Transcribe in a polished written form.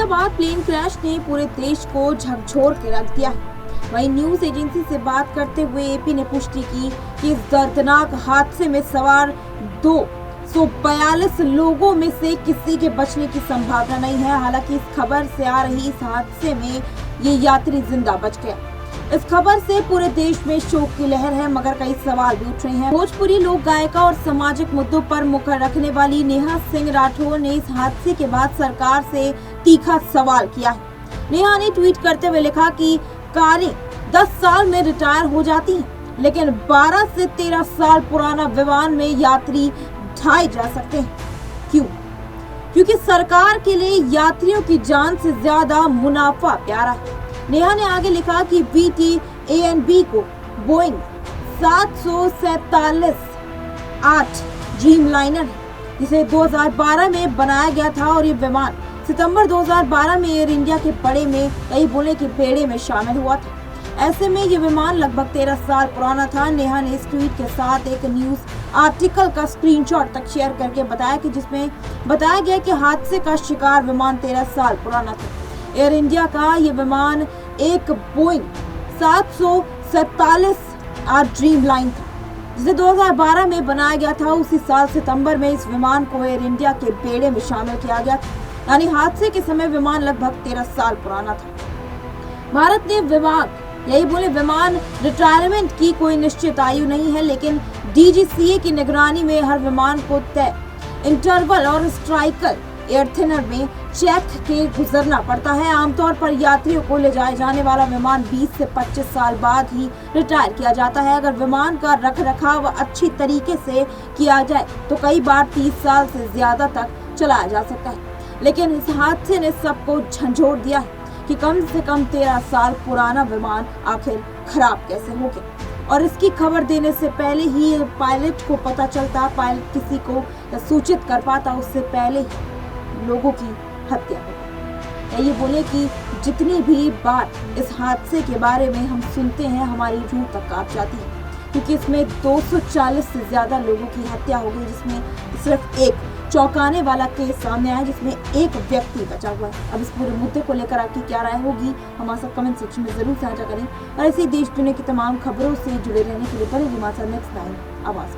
Hyderabad plane crash ने पूरे देश को झकझोर के रख दिया है। वहीं न्यूज एजेंसी से बात करते हुए एपी ने पुष्टि की कि इस दर्दनाक हादसे में सवार 242 लोगों में से किसी के बचने की संभावना नहीं है। हालांकि इस खबर से आ रही इस हादसे में ये यात्री जिंदा बच गया। इस खबर से पूरे देश में शोक की लहर है, मगर कई सवाल भी उठ रहे हैं। भोजपुरी लोक गायिका और सामाजिक मुद्दों पर मुखर रखने वाली नेहा सिंह राठौर ने इस हादसे के बाद सरकार से तीखा सवाल किया है। नेहा ने ट्वीट करते हुए लिखा कि कारें 10 साल में रिटायर हो जाती हैं, लेकिन 12 से 13 साल पुराना विमान में यात्री ढाए जा सकते हैं। क्यों? क्योंकि सरकार के लिए यात्रियों की जान से ज्यादा मुनाफा प्यारा है। नेहा ने आगे लिखा कि BTANB को बोइंग 747-8 ड्रीमलाइनर है, जिसे 2012 में बनाया गया था और ये विमान सितंबर 2012 में एयर इंडिया के बड़े में कई बोले के बेड़े में शामिल हुआ था। ऐसे में ये विमान लगभग 13 साल पुराना था। नेहा ने इस ट्वीट के साथ एक न्यूज आर्टिकल का स्क्रीनशॉट तक शेयर करके बताया कि जिसमें बताया गया कि हादसे का शिकार विमान 13 साल पुराना था। एयर इंडिया का ये विमान एक बोइंग 747-8 ड्रीमलाइन था, जिसे 2012 में बनाया गया था। उसी साल सितंबर में इस विमान को एयर इंडिया के बेड़े में शामिल किया गया था, यानी हादसे के समय विमान लगभग 13 साल पुराना था। भारत ने विमान रिटायरमेंट की कोई निश्चित आयु नहीं है, लेकिन DGCA की निगरानी में हर विमान को तय इंटरवल और स्ट्राइकर एयर थिनर में चेक के गुजरना पड़ता है। आमतौर पर यात्रियों को ले जाए जाने वाला विमान 20 से 25 साल बाद ही रिटायर किया जाता है। अगर विमान का रखरखाव अच्छी तरीके से किया जाए तो कई बार 30 साल से ज्यादा तक चलाया जा सकता है। लेकिन इस हादसे ने सबको झंझोर दिया है कि कम से कम 13 साल पुराना विमान आखिर खराब कैसे हो गया। और इसकी खबर देने से पहले ही पायलट को पता चलता, पायलट किसी को सूचित कर पाता, उससे पहले ही लोगों की हत्या हो गई। ये बोले कि जितनी भी बार इस हादसे के बारे में हम सुनते हैं, हमारी रूह तक कांप जाती है, क्योंकि इसमें 240 से ज्यादा लोगों की हत्या हो गई, जिसमें सिर्फ एक चौंकाने वाला केस सामने आया जिसमें एक व्यक्ति बचा हुआ है। अब इस पूरे मुद्दे को लेकर आपकी क्या राय होगी, हमारे साथ कमेंट सेक्शन में जरूर साझा करें। और ऐसी देश दुनिया की तमाम खबरों से जुड़े रहने के लिए बने नेक्स्ट 9 आवाज।